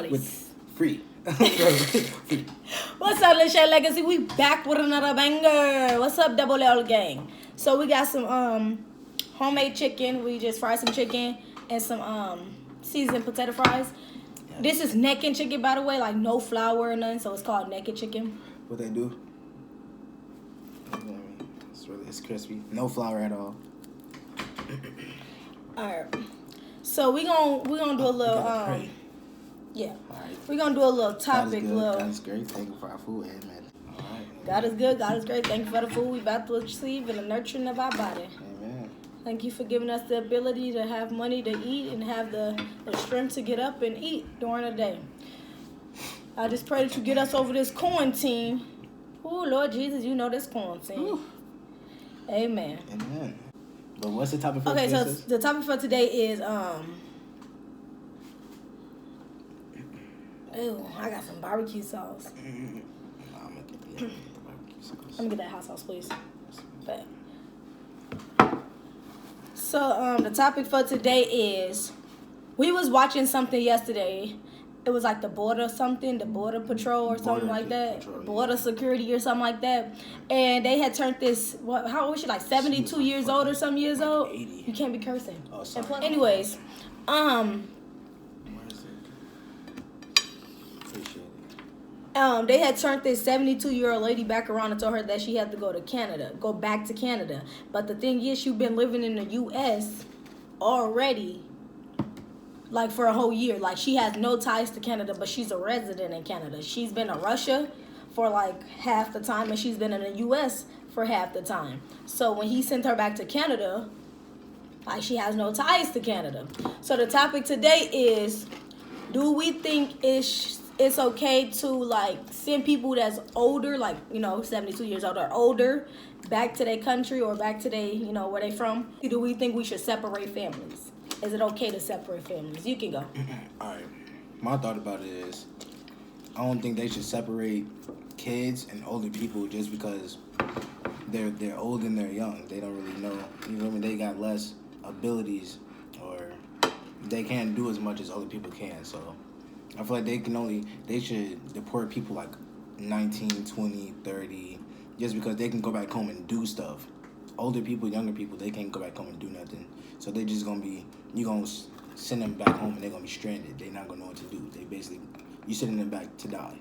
release. With free. What's up, Let's Share Legacy? We back with another banger. What's up, Double L gang? So we got some homemade chicken. We just fried some chicken and some seasoned potato fries. Yeah. This is naked chicken, by the way, like no flour or nothing, so it's called naked chicken. What they do? It's crispy. No flour at all. Alright. So we gonna do a little yeah. Right. We're gonna do a little topic. God is great. Thank you for our food. Amen. All right. God is good. God is great. Thank you for the food we about to receive and the nurturing of our body. Amen. Thank you for giving us the ability to have money to eat and have the strength to get up and eat during the day. I just pray that you get us over this quarantine. Oh, Lord Jesus, you know this quarantine. Ooh. Amen. Amen. But what's the topic for today? Okay, so the topic for today is Ew, I got some barbecue sauce. I'm gonna get the barbecue sauce. Let me get that hot sauce, please. Okay. So, the topic for today is, we was watching something yesterday. It was like the border patrol or something like that. Border security or something like that. And they had turned this, how old was she? Like 72 years old or some years old? 80. You can't be cursing. Oh, sorry. Anyways, they had turned this 72-year-old lady back around and told her that she had to go back to Canada. But the thing is, she's been living in the U.S. already, like for a whole year. Like, she has no ties to Canada, but she's a resident in Canada. She's been in Russia for like half the time, and she's been in the U.S. for half the time. So when he sent her back to Canada, like, she has no ties to Canada. So the topic today is, do we think it's okay to, like, send people that's older, like, 72 years old or older, back to their country or back to their, where they from? Do we think we should separate families? Is it okay to separate families? You can go. All right. My thought about it is, I don't think they should separate kids and older people just because they're old and they're young. They don't really know. You know what I mean? They got less abilities, or they can't do as much as other people can, so I feel like they should deport people like 19, 20, 30, just because they can go back home and do stuff. Older people, younger people, they can't go back home and do nothing. So they just you're going to send them back home and they're going to be stranded. They're not going to know what to do. You sending them back to die.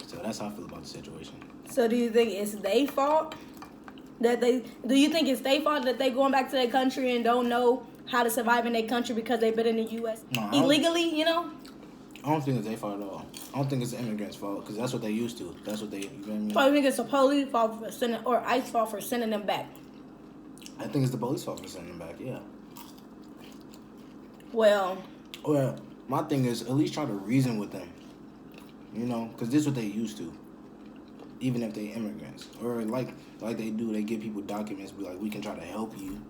So that's how I feel about the situation. So do you think it's their fault that they going back to their country and don't know how to survive in their country because they've been in the U.S. illegally, I don't think it's their fault at all. I don't think it's the immigrants' fault, because that's what they used to. That's what they, you know what I mean? So I think it's the police fault for sending, or ICE fault for sending them back? I think it's the police fault for sending them back, yeah. Well, my thing is, at least try to reason with them, because this is what they used to, even if they immigrants. Or like they do, they give people documents, be like, we can try to help you,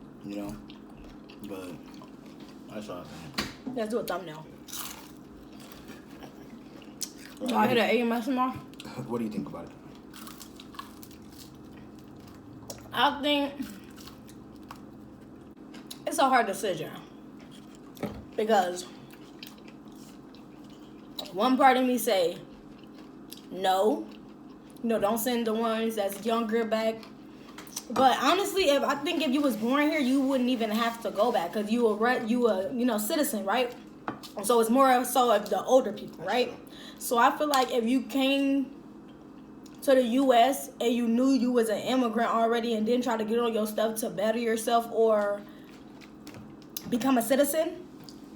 But that's what I think. Let's do a thumbnail. I hear the AMSMR. What do you think about it? I think it's a hard decision because one part of me say no, don't send the ones that's younger back. But honestly, if you was born here, you wouldn't even have to go back because you a citizen, right? So it's more so of the older people, right? So I feel like if you came to the U.S. and you knew you was an immigrant already and then try to get on your stuff to better yourself or become a citizen,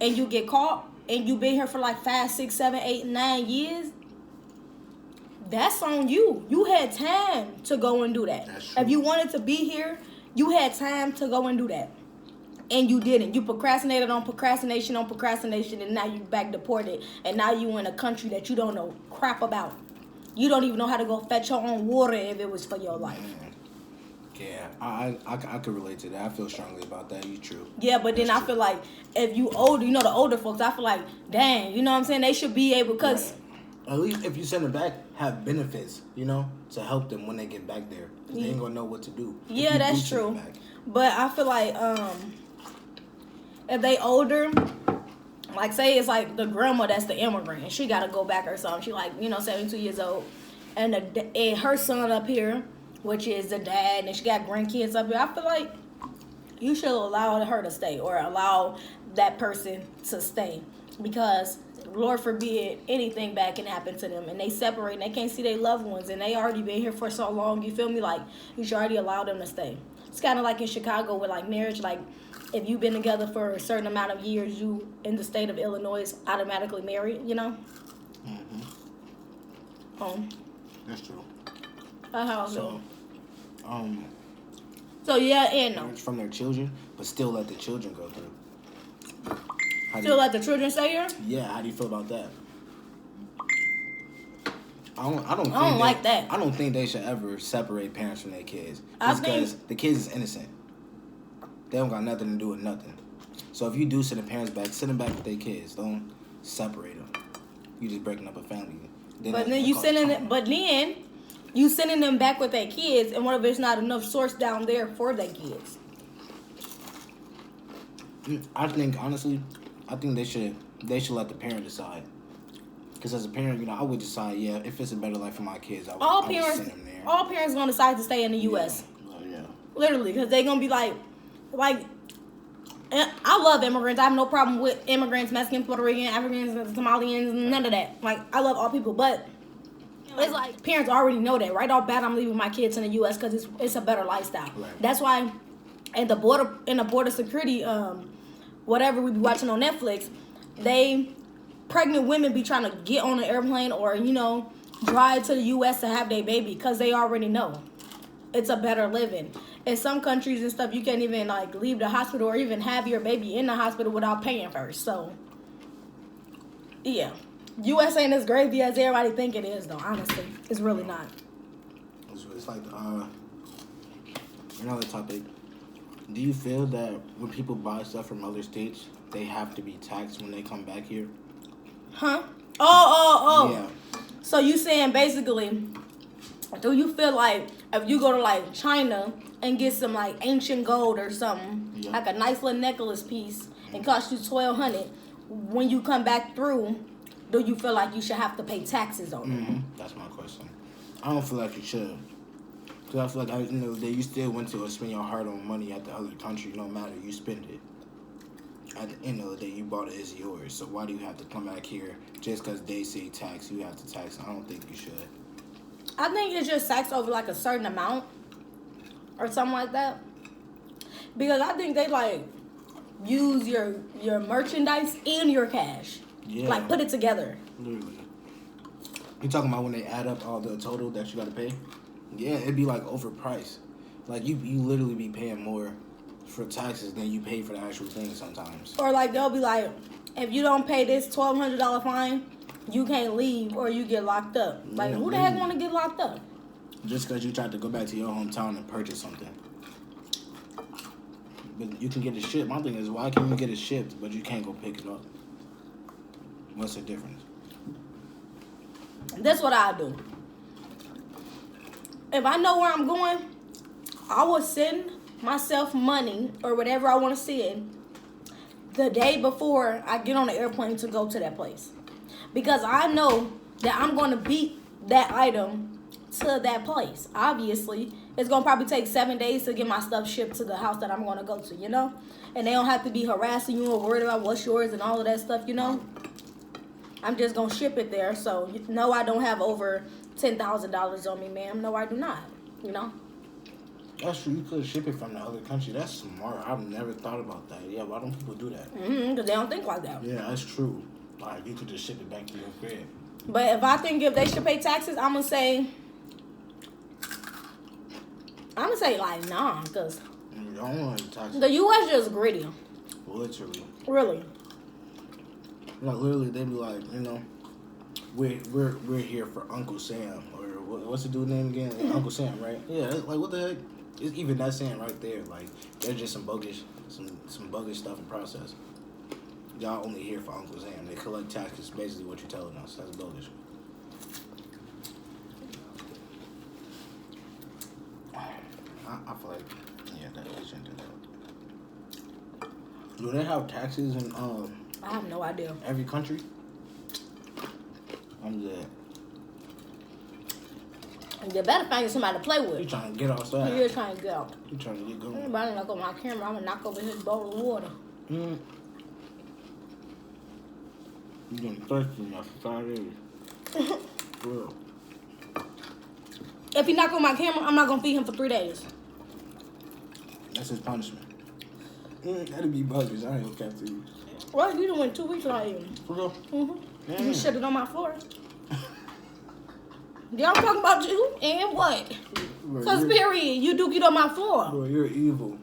and you get caught and you been here for like 5, 6, 7, 8, 9 years, that's on you. You had time to go and do that. If you wanted to be here, you had time to go and do that. And you didn't. You procrastinated on procrastination, and now you back deported. And now you in a country that you don't know crap about. You don't even know how to go fetch your own water if it was for your life. Yeah, I could relate to that. I feel strongly about that. You true. Yeah, but then I feel like if you older, the older folks, I feel like, dang, you know what I'm saying? They should be able, because... Right. At least if you send them back, have benefits, to help them when they get back there. Because they ain't going to know what to do. Yeah, that's true. But I feel like if they older like, say it's like the grandma that's the immigrant, and she got to go back or something. She like, 72 years old, and her son up here, which is the dad, and she got grandkids up here. I feel like you should allow her to stay or allow that person to stay, because Lord forbid anything bad can happen to them, and they separate and they can't see their loved ones, and they already been here for so long. You feel me? Like, you should already allow them to stay. It's kind of like in Chicago with like marriage. Like, if you've been together for a certain amount of years, you in the state of Illinois is automatically married. Mm-hmm. That's true. That's how it So, goes. So yeah, and no. From their children, but still let the children go through. Still let the children stay here? Yeah, how do you feel about that? I don't like that. I don't think they should ever separate parents from their kids. I Just because the kids is innocent. They don't got nothing to do with nothing. So if you do send the parents back, send them back with their kids. Don't separate them. You just breaking up a family. But then you sending them back with their kids, and what if there's not enough source down there for their kids? I think honestly, they should let the parent decide. Because as a parent, I would decide, if it's a better life for my kids, I would send them there. All parents gonna decide to stay in the U.S. Yeah. Literally, because they gonna be like, and I love immigrants. I have no problem with immigrants, Mexicans, Puerto Rican, Africans, Somalians, none of that. Like, I love all people, but it's like parents already know that right off bat. I'm leaving my kids in the U.S. because it's a better lifestyle. Right. That's why, in the border security, whatever we be watching on Netflix, pregnant women be trying to get on an airplane or drive to the U.S. to have their baby because they already know it's a better living. In some countries and stuff, you can't even leave the hospital or even have your baby in the hospital without paying first. So, yeah, U.S. ain't as gravy as everybody think it is, though. Honestly, it's really not. It's like another topic. Do you feel that when people buy stuff from other states, they have to be taxed when they come back here? Huh? Oh. Yeah. So you saying basically, do you feel like if you go to China and get some ancient gold or something, like a nice little necklace piece, and cost you $1,200, when you come back through, do you feel like you should have to pay taxes on it? Mm-hmm. That's my question. I don't feel like you should. Because I feel like at the end of the day, you still went to spend your hard-earned money at the other country. No matter, you spend it. At the end of the day, you bought it, it's yours. So why do you have to come back here just because they say tax? You have to tax. I don't think you should. I think it's just taxed over a certain amount or something like that. Because I think they use your merchandise and your cash. Yeah. Put it together. Literally. You talking about when they add up all the total that you got to pay? Yeah, it'd be overpriced. You literally be paying more for taxes than you pay for the actual thing sometimes. Or they'll be if you don't pay this $1,200 fine, you can't leave or you get locked up. Who the heck want to get locked up? Just because you tried to go back to your hometown and purchase something. But you can get it shipped. My thing is, why can you get it shipped but you can't go pick it up? What's the difference? That's what I do. If I know where I'm going, I will send myself money or whatever I want to send the day before I get on the airplane to go to that place. Because I know that I'm going to beat that item to that place. Obviously, it's going to probably take 7 days to get my stuff shipped to the house that I'm going to go to, And they don't have to be harassing you or worried about what's yours and all of that stuff, I'm just going to ship it there. So, no, I don't have over $10,000 on me, ma'am. No, I do not, That's true. You could ship it from the other country. That's smart. I've never thought about that. Yeah, why don't people do that? Because they don't think like that. Yeah, that's true. You could just ship it back to your crib. But if I think if they should pay taxes, I'm going to say nah, because You don't want taxes. the U.S. just greedy. Literally. Really. Literally, they be we're here for Uncle Sam, or what's the dude's name again? Uncle Sam, right? Yeah, what the heck? It's even that saying right there. There's just some bogus stuff in process. Y'all only here for Uncle Sam. They collect taxes, basically what you're telling us. That's bogus. I feel that they shouldn't do that. Do they have taxes in I I have no idea. Every country? I'm dead. You better find somebody to play with. You trying to get outside. You're trying to go. You trying to get going. Anybody knock on my camera, I'm gonna knock over his bowl of water. You getting thirsty enough for 5 days. For real. If he knock on my camera, I'm not gonna feed him for 3 days. That's his punishment. That'd be buggers. I ain't gonna cap to you. Well, you done went 2 weeks without eating. For real? Mm-hmm. You shit it on my floor. Yeah, I'm talking about you and what? Cause period, you do get on my floor. Bro, you're evil.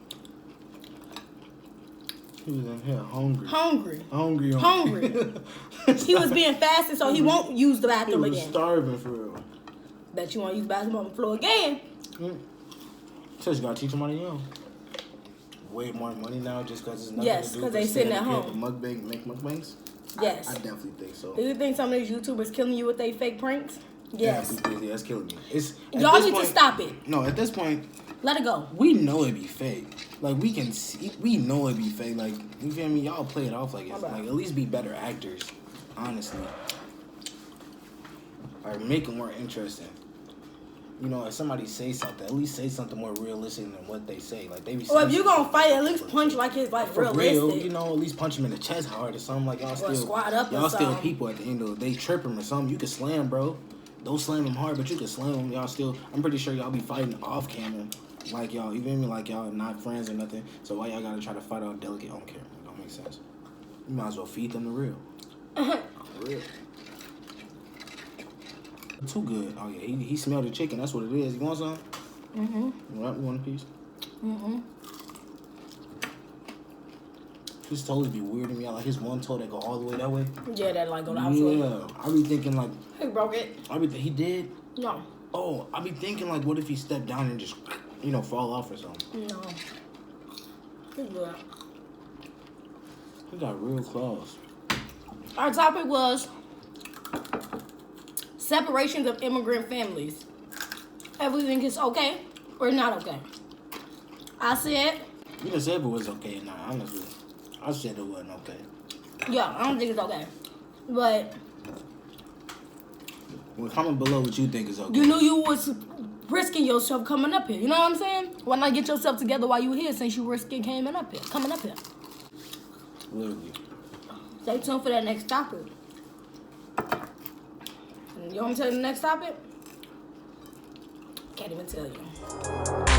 He was in here hungry. Hungry. He was being fasted, so he won't use the bathroom He was again. starving for real. Bet you want to use the bathroom on the floor again. So you gotta teach him how to young. Way more money now just because it's nothing Yes, to do. because they sitting at home. Make mukbangs? Yes. I definitely think so. Do you think some of these YouTubers killing you with their fake pranks? Yes. Yeah, it's killing me. Y'all need to stop it. No, at this point, let it go. we know it be fake. Like, we can see, we know it be fake. Like, you feel me? Y'all play it off like it's, like, at least be better actors, honestly. Or make it more interesting. You know, if somebody say something, at least say something more realistic than what they say. Like, they be Or if you're gonna fight, at least punch like it's like for realistic. real, you know, at least punch him in the chest hard or something. Like, y'all still squat up or y'all still something. people at the end of the day. Trip him or something. You can slam, bro. Don't slam him hard, but you can slam him. Y'all still, I'm pretty sure y'all be fighting off camera. Like, y'all, you feel me? Like, y'all not friends or nothing. So why y'all gotta try to fight all delicate on camera? It don't make sense. You might as well feed them the real. For real. Too good. Oh yeah, he smelled the chicken. That's what it is. You want some? You want a piece? His toes be weird to me. I like his one toe that go all the way that way. Yeah, that like go the opposite way. Yeah, I be thinking like. He broke it. He did. No. Oh, I be thinking like, what if he stepped down and just, you know, fall off or something? No. He's good. He got real claws. Our topic was separations of immigrant families. Everything is okay or not okay. I said. You didn't say if it was okay or not. Honestly, I said it wasn't okay. Yeah, I don't think it's okay. But well, comment below what you think is okay. you knew you was risking yourself coming up here. You know what I'm saying? Why not get yourself together while you here since you risking coming up here? Literally. Stay tuned for that next topic. You want me to tell you the next topic? Can't even tell you.